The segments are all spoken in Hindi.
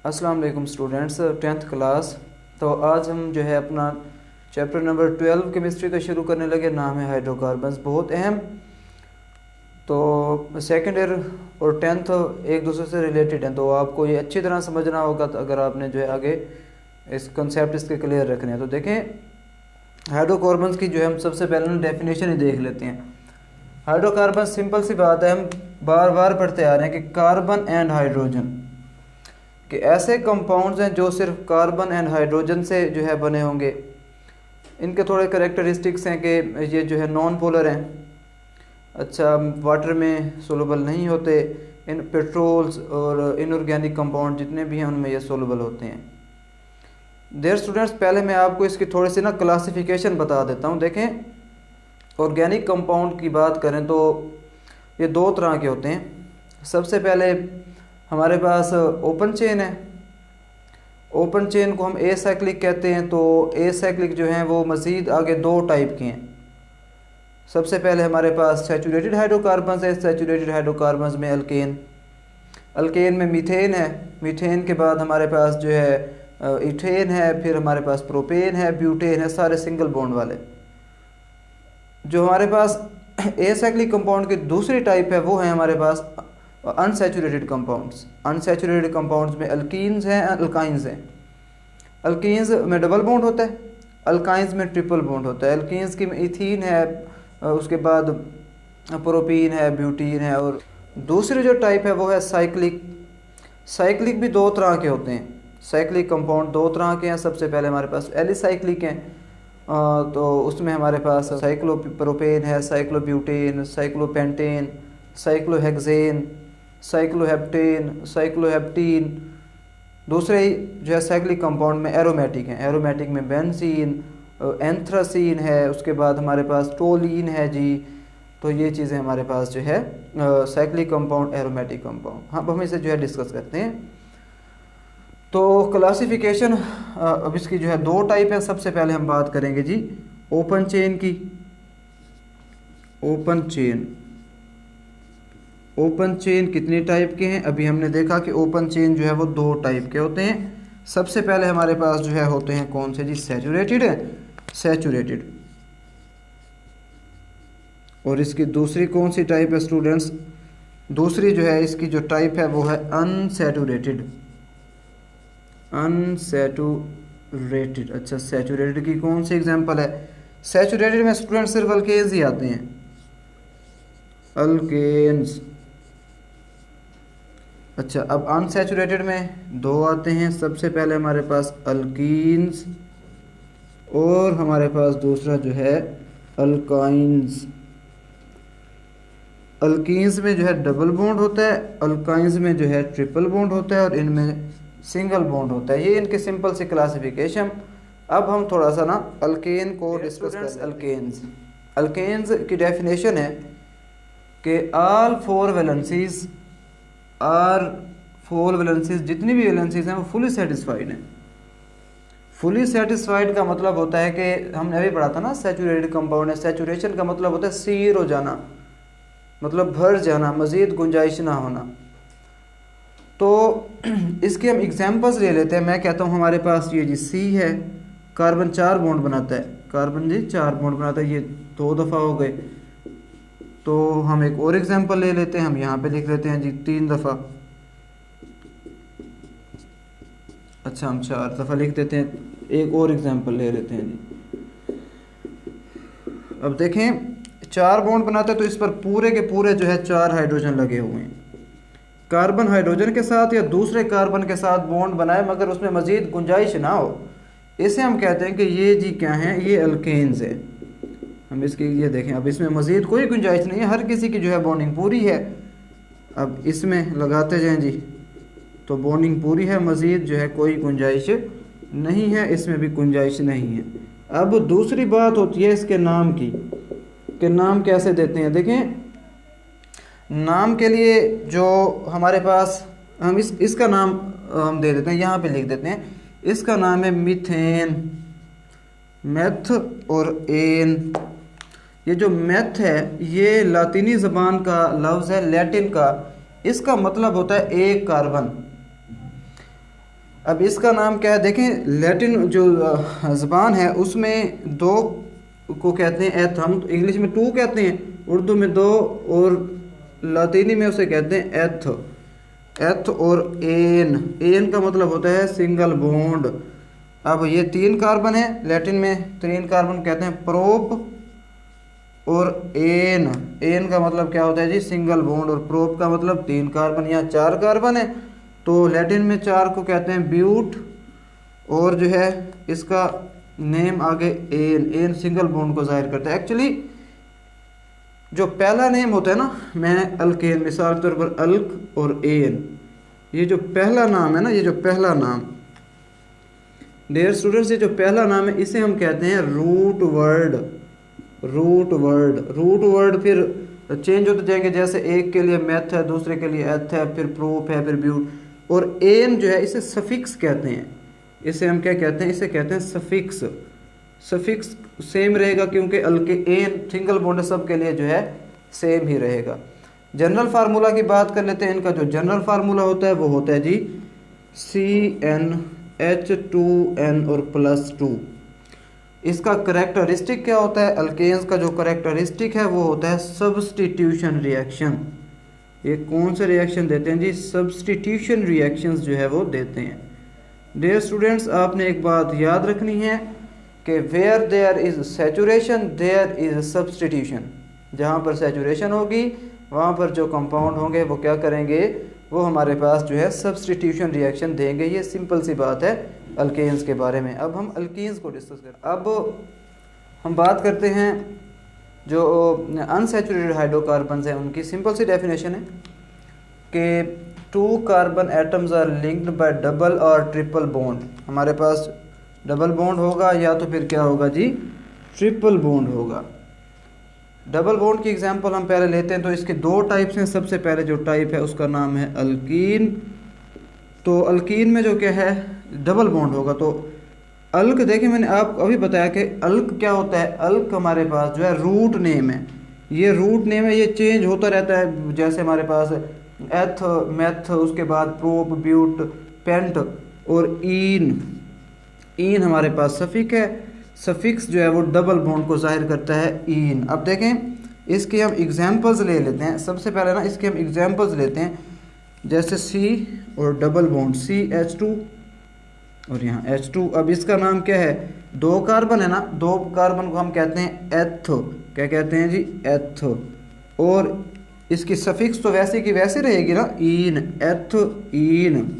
अस्सलाम वालेकुम स्टूडेंट्स, 10th क्लास। तो आज हम जो है अपना चैप्टर नंबर 12 केमिस्ट्री का शुरू करने लगे। नाम है हाइड्रोकार्बन्स, बहुत अहम। तो सेकेंड ईयर और 10th एक दूसरे से रिलेटेड हैं, तो आपको ये अच्छी तरह समझना होगा। तो अगर आपने जो है आगे इस कंसेप्ट इसके क्लियर रखने हैं तो देखें, हाइड्रोकार्बन्स की जो है हम सबसे पहले डेफिनेशन ही देख लेते हैं। हाइड्रोकार्बन सिंपल सी बात है, हम बार बार पढ़ते आ रहे हैं कि कार्बन एंड हाइड्रोजन कि ऐसे कंपाउंड्स हैं जो सिर्फ कार्बन एंड हाइड्रोजन से जो है बने होंगे। इनके थोड़े करेक्टरिस्टिक्स हैं कि ये जो है नॉन पोलर हैं, अच्छा वाटर में सोलूबल नहीं होते। इन पेट्रोल्स और इनऑर्गेनिक कंपाउंड जितने भी हैं उनमें ये सोलूबल होते हैं। देयर स्टूडेंट्स, पहले मैं आपको इसकी थोड़ी सी क्लासिफिकेशन बता देता हूँ। देखें, ऑर्गेनिक कंपाउंड की बात करें तो ये दो तरह के होते हैं। सबसे पहले हमारे पास ओपन चेन है। ओपन चेन को हम ए साइक्लिक कहते हैं। तो ए साइक्लिक जो हैं वो मज़ीद आगे दो टाइप के हैं। सबसे पहले हमारे पास सैचुरेटेड हाइड्रोकार्बन्स है। सैचुरेटेड हाइड्रोकार्बन्स में अल्केन में मीथेन है। मीथेन के बाद हमारे पास जो है इथेन है, फिर हमारे पास प्रोपेन है, ब्यूटेन है, सारे सिंगल बॉन्ड वाले। जो हमारे पास ए साइक्लिक कंपाउंड की दूसरी टाइप है वो है हमारे पास अनसैचुरेटेड कंपाउंड्स। अनसैचुरेटेड कंपाउंड्स में अल्कीन्स हैं, अल्काइंस हैं। अल्कीन्स में डबल बॉन्ड होता है, अल्काइंस में ट्रिपल बॉन्ड होता है। अल्कीन्स की में इथीन है, उसके बाद प्रोपीन है, ब्यूटीन है। और दूसरी जो टाइप है वो है साइक्लिक। साइक्लिक भी दो तरह के होते हैं। साइक्लिक कंपाउंड दो तरह के हैं। सबसे पहले हमारे पास एलिसाइक्लिक हैं, तो उसमें हमारे पास साइक्लोप्रोपेन है, साइक्लोब्यूटेन, साइक्लोपेंटेन, साइक्लोहेक्सेन, साइक्लोहेप्टेन, साइक्लोहेप्टीन। दूसरे जो है साइक्लिक कंपाउंड में एरोमेटिक हैं। एरोमेटिक में बेंजीन, एंथ्रासीन है, उसके बाद हमारे पास टोलीन है जी। तो ये चीज़ें हमारे पास जो है साइक्लिक कंपाउंड, एरोमेटिक कंपाउंड। हाँ, हम इसे जो है डिस्कस करते हैं। तो क्लासिफिकेशन अब इसकी जो है दो टाइप है। सबसे पहले हम बात करेंगे जी ओपन चेन की। ओपन चेन कितने टाइप के हैं? अभी हमने देखा कि ओपन चेन जो है वो दो टाइप के होते हैं। सबसे पहले हमारे पास जो है होते हैं कौन से जी? सैचुरेटेड है, सैचुरेटेड। और इसकी दूसरी कौन सी टाइप है स्टूडेंट्स? दूसरी जो है इसकी जो टाइप है वो है अनसैचुरेटेड। अनसैचुरेटेड। अच्छा, सैचुरेटेड की कौन सी एग्जांपल है? सैचुरेटेड में स्टूडेंट सिर्फ अल्केन्स ही आते हैं, अल्केन्स। अच्छा, अब अनसैचुरेटेड में दो आते हैं। सबसे पहले हमारे पास अल्कीन्स और हमारे पास दूसरा जो है अल्काइंस। अल्कीन्स में जो है डबल बॉन्ड होता है, अल्काइंस में जो है ट्रिपल बॉन्ड होता है और इनमें सिंगल बॉन्ड होता है। ये इनकी सिंपल सी क्लासिफिकेशन। अब हम थोड़ा सा अल्केन को डिस्कस करें। अल्केन्स की डेफिनेशन है कि ऑल फोर वैलेंसीज जितनी भी वैलेंसीज हैं वो फुली सेटिस्फाइड हैं। फुली सेटिस्फाइड का मतलब होता है कि हमने अभी पढ़ा था ना, सैचुरेटेड कंपाउंड है। सैचुरेशन का मतलब होता है सीर हो जाना, मतलब भर जाना, मज़ीद गुंजाइश ना होना। तो इसके हम एग्जांपल्स ले लेते हैं। मैं कहता हूँ हमारे पास ये जी सी है, कार्बन 4 बॉन्ड बनाता है। कार्बन जी 4 बॉन्ड बनाता है, ये 2 दफ़ा हो गए। तो हम एक और एग्जांपल ले लेते हैं। हम यहाँ पे लिख लेते हैं जी 3 दफ़ा। अच्छा, हम 4 दफ़ा लिख देते हैं। एक और एग्जांपल ले लेते हैं जी। अब देखें, 4 बॉन्ड बनाता है तो इस पर पूरे के पूरे जो है 4 हाइड्रोजन लगे हुए हैं। कार्बन हाइड्रोजन के साथ या दूसरे कार्बन के साथ बॉन्ड बनाए मगर उसमें मज़ीद गुंजाइश ना हो, इसे हम कहते हैं कि ये जी क्या है? ये अल्केन्स है। हम इसकी ये देखें, अब इसमें मज़ीद कोई गुंजाइश नहीं है, हर किसी की जो है बॉन्डिंग पूरी है। अब इसमें लगाते जाएं जी तो बॉन्डिंग पूरी है, मज़ीद जो है कोई गुंजाइश नहीं है, इसमें भी गुंजाइश नहीं है। अब दूसरी बात होती है इसके नाम की, कि नाम कैसे देते हैं। देखें, नाम के लिए जो हमारे पास हम इसका नाम हम दे देते हैं, यहाँ पे लिख देते हैं। इसका नाम है मीथेन, मेथ और एन। ये जो मेथ है ये लातीनी ज़बान का लफ्ज़ है, लैटिन का। इसका मतलब होता है एक कार्बन। अब इसका नाम क्या है, देखें लैटिन जो ज़बान है उसमें दो को कहते हैं एथ, हम इंग्लिश में टू कहते हैं, उर्दू में दो, और लातीनी में उसे कहते हैं एथ। एथ और एन, एन का मतलब होता है सिंगल बॉन्ड। अब ये 3 कार्बन है, लैटिन में 3 कार्बन कहते हैं प्रोप और एन। एन का मतलब क्या होता है जी, सिंगल बॉन्ड, और प्रोप का मतलब 3 कार्बन। यहाँ 4 कार्बन है तो लैटिन में 4 को कहते हैं ब्यूट, और जो है इसका नेम आगे एन, एन सिंगल बॉन्ड को जाहिर करता है। एक्चुअली जो पहला नेम होता है ना, मैं अल्केन, मिसाल के तौर पर अल्क और एन, ये जो पहला नाम है ना, ये जो पहला नाम, डियर स्टूडेंट्स, ये जो पहला नाम है इसे हम कहते हैं root word. Root word, root word फिर चेंज होते जाएंगे, जैसे एक के लिए मैथ है, दूसरे के लिए एथ है, फिर प्रूफ है, फिर ब्यूट। और एन जो है इसे सफिक्स कहते हैं, इसे हम क्या कहते हैं, इसे कहते हैं सफिक्स। सफिक्स सेम रहेगा क्योंकि अल्के एन सिंगल बॉन्ड सब के लिए जो है सेम ही रहेगा। जनरल फार्मूला की बात कर लेते हैं। इनका जो जनरल फार्मूला होता है वो होता है जी CnH2n और +2। इसका करेक्टरिस्टिक क्या होता है, अल्केन्स का जो करेक्टरिस्टिक है वो होता है सब्स्टिट्यूशन रिएक्शन। ये कौन से रिएक्शन देते हैं जी, सब्स्टिट्यूशन रिएक्शंस जो है वो देते हैं। डियर स्टूडेंट्स, आपने एक बात याद रखनी है कि where there is saturation there is substitution. जहाँ पर सैचुरेशन होगी वहाँ पर जो कंपाउंड होंगे वो क्या करेंगे, वो हमारे पास जो है सब्स्टिट्यूशन रिएक्शन देंगे। ये सिंपल सी बात है अल्केन्स के बारे में। अब हम अल्कीन्स को डिस्कस करें। अब हम बात करते हैं जो अनसैचुरेटेड हाइड्रोकार्बन्स हैं उनकी। सिंपल सी डेफिनेशन है कि 2 carbon atoms are linked by double और ट्रिपल बॉन्ड। हमारे पास डबल बॉन्ड होगा या तो फिर क्या होगा जी, ट्रिपल बॉन्ड होगा। डबल बॉन्ड की एग्जांपल हम पहले लेते हैं, तो इसके 2 टाइप्स हैं। सबसे पहले जो टाइप है उसका नाम है अल्कीन। तो अल्कीन में जो क्या है, डबल बॉन्ड होगा। तो अल्क, देखिए मैंने आपको अभी बताया कि अल्क क्या होता है। अल्क हमारे पास जो है रूट नेम है, ये रूट नेम है, ये चेंज होता रहता है। जैसे हमारे पास एथ, मैथ, उसके बाद प्रोप, ब्यूट, पेंट और ईन। ईन हमारे पास सफिक है, सफिक्स जो है वो डबल बॉन्ड को जाहिर करता है ईन। अब देखें इसके हम एग्जांपल्स ले लेते हैं। सबसे पहले ना इसके हम एग्जांपल्स लेते हैं, जैसे C और डबल बॉन्ड CH2 और यहाँ H2। अब इसका नाम क्या है, 2 कार्बन है ना, 2 कार्बन को हम कहते हैं एथ। क्या कहते हैं जी, एथ। और इसकी सफिक्स तो वैसे की वैसे रहेगी ना, ईन, एथ ईन।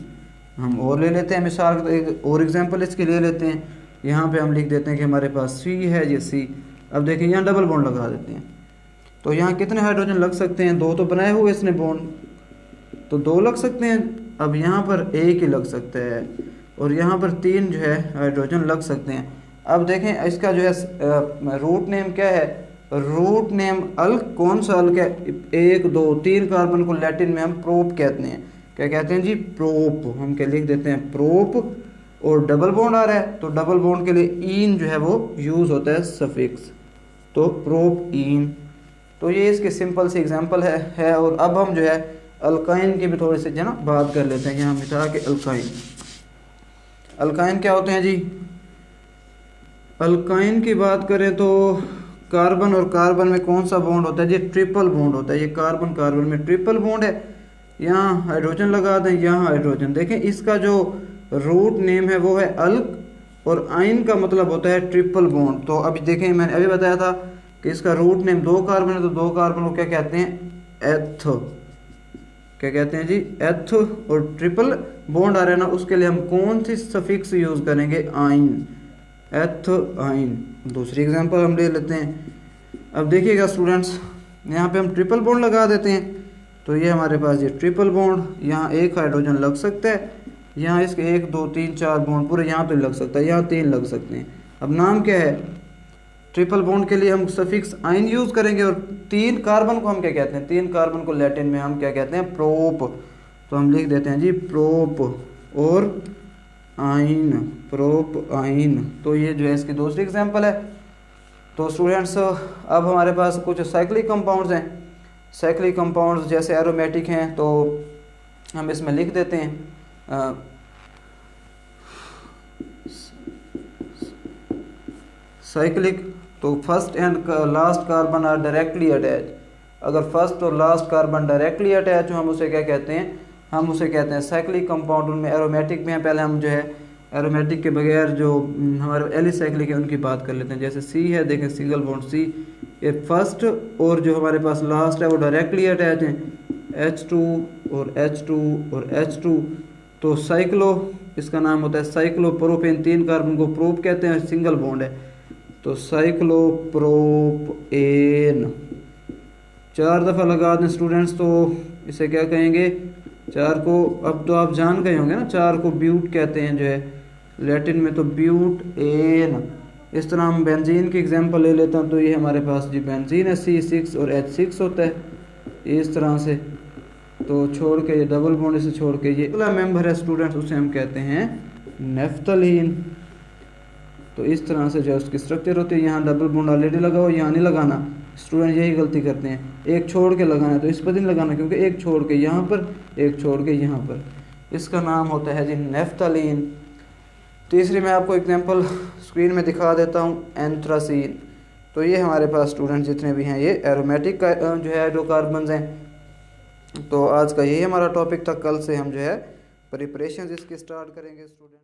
हम और ले लेते हैं, मिसाल एक और एग्जांपल इसके ले लेते हैं। यहाँ पे हम लिख देते हैं कि हमारे पास C है, ये C। अब देखिए यहाँ डबल बॉन्ड लगा देते हैं, तो यहाँ कितने हाइड्रोजन लग सकते हैं, 2 तो बनाए हुए इसने बॉन्ड, तो 2 लग सकते हैं। अब यहाँ पर 1 ही लग सकता है, और यहाँ पर 3 जो है हाइड्रोजन लग सकते हैं। अब देखें इसका जो है रूट नेम क्या है, रूट नेम अल्क। कौन सा अल्क है, 1 2 3 कार्बन को लैटिन में हम प्रोप कहते हैं। क्या कहते हैं जी, प्रोप। हम क्या लिख देते हैं, प्रोप। और डबल बॉन्ड आ रहा है तो डबल बॉन्ड के लिए ईन जो है वो यूज़ होता है सफिक्स, तो प्रोप ईन। तो ये इसके सिंपल से एग्जांपल है। और अब हम जो है अल्काइन की भी थोड़ी सी जो ना बात कर लेते हैं। यहाँ मिटा के अल्काइन, अल्काइन क्या होते हैं जी। अल्काइन की बात करें तो कार्बन और कार्बन में कौन सा बॉन्ड होता है जी, ट्रिपल बॉन्ड होता है। ये कार्बन कार्बन में ट्रिपल बॉन्ड है, यहाँ हाइड्रोजन लगा दें, यहाँ हाइड्रोजन। देखें इसका जो रूट नेम है वो है अल्क, और आइन का मतलब होता है ट्रिपल बॉन्ड। तो अभी देखें मैंने अभी बताया था कि इसका रूट नेम 2 कार्बन है, तो 2 कार्बन को क्या कहते हैं, एथ। क्या कहते हैं जी, एथ। और ट्रिपल बॉन्ड आ रहा है ना, उसके लिए हम कौन सी सफिक्स यूज़ करेंगे, आइन, एथ आइन। दूसरी एग्जांपल हम ले लेते हैं। अब देखिएगा स्टूडेंट्स, यहाँ पे हम ट्रिपल बॉन्ड लगा देते हैं, तो ये हमारे पास ये ट्रिपल बॉन्ड, यहाँ 1 हाइड्रोजन लग सकता है, यहाँ इसके 1 2 3 4 बॉन्ड पूरे यहाँ पे लग सकता है, यहाँ 3 लग सकते हैं। अब नाम क्या है, ट्रिपल बॉन्ड के लिए हम सफिक्स आइन यूज़ करेंगे। और 3 कार्बन को हम क्या कहते हैं, 3 कार्बन को लैटिन में हम क्या कहते हैं, प्रोप। तो हम लिख देते हैं जी प्रोप और आइन, प्रोप आइन। तो ये जो है इसकी दूसरी एग्जांपल है। तो स्टूडेंट्स अब हमारे पास कुछ साइक्लिक कंपाउंड्स हैं। साइक्लिक कंपाउंड्स जैसे एरोमेटिक हैं, तो हम इसमें लिख देते हैं साइक्लिक, तो first and last carbon are directly attach. अगर फर्स्ट और लास्ट कार्बन डायरेक्टली अटैच हो हम उसे क्या कहते हैं, हम उसे कहते हैं साइक्लिक कंपाउंड। उनमें एरोमेटिक में है, पहले हम जो है एरोमेटिक के बगैर जो हमारे एलिसाइक्लिक है उनकी बात कर लेते हैं। जैसे सी है, देखें सिंगल बॉन्ड सी, ये फर्स्ट और जो हमारे पास लास्ट है वो डायरेक्टली अटैच हैं, H2 और H2 और H2। तो साइक्लो, इसका नाम होता है साइक्लोप्रोपेन, 3 कार्बन को प्रोप कहते हैं, सिंगल बॉन्ड है, तो साइक्लोप्रोपेन 4 दफ़ा लगा दें स्टूडेंट्स, तो इसे क्या कहेंगे, 4 को अब तो आप जान गए होंगे ना, 4 को ब्यूट कहते हैं जो है लैटिन में, तो ब्यूट एन। इस तरह हम बेंजीन की एग्जांपल ले लेता हूँ, तो ये हमारे पास जी बेंजीन है, C6 और H6 होता है इस तरह से। तो छोड़ के ये डबल बॉन्ड से छोड़ के ये अगला मेंबर है स्टूडेंट्स, उसे हम कहते हैं नेफ्थलीन। तो इस तरह से जो उसकी स्ट्रक्चर होती है, यहाँ डबल बॉन्ड ऑलरेडी लगा हो, यहाँ नहीं लगाना, स्टूडेंट यही गलती करते हैं, एक छोड़ के लगाना है, तो इस पर नहीं लगाना क्योंकि एक छोड़ के यहाँ पर, एक छोड़ के यहाँ पर, इसका नाम होता है जी नेफ्थलीन। तीसरी मैं आपको एग्जांपल स्क्रीन में दिखा देता हूँ, एंथ्रासीन। तो ये हमारे पास स्टूडेंट जितने भी हैं ये एरोमेटिक का जो है हाइड्रोकार्बन्स हैं। तो आज का यही हमारा टॉपिक था, कल से हम जो है प्रिपरेशन इसकी स्टार्ट करेंगे स्टूडेंट।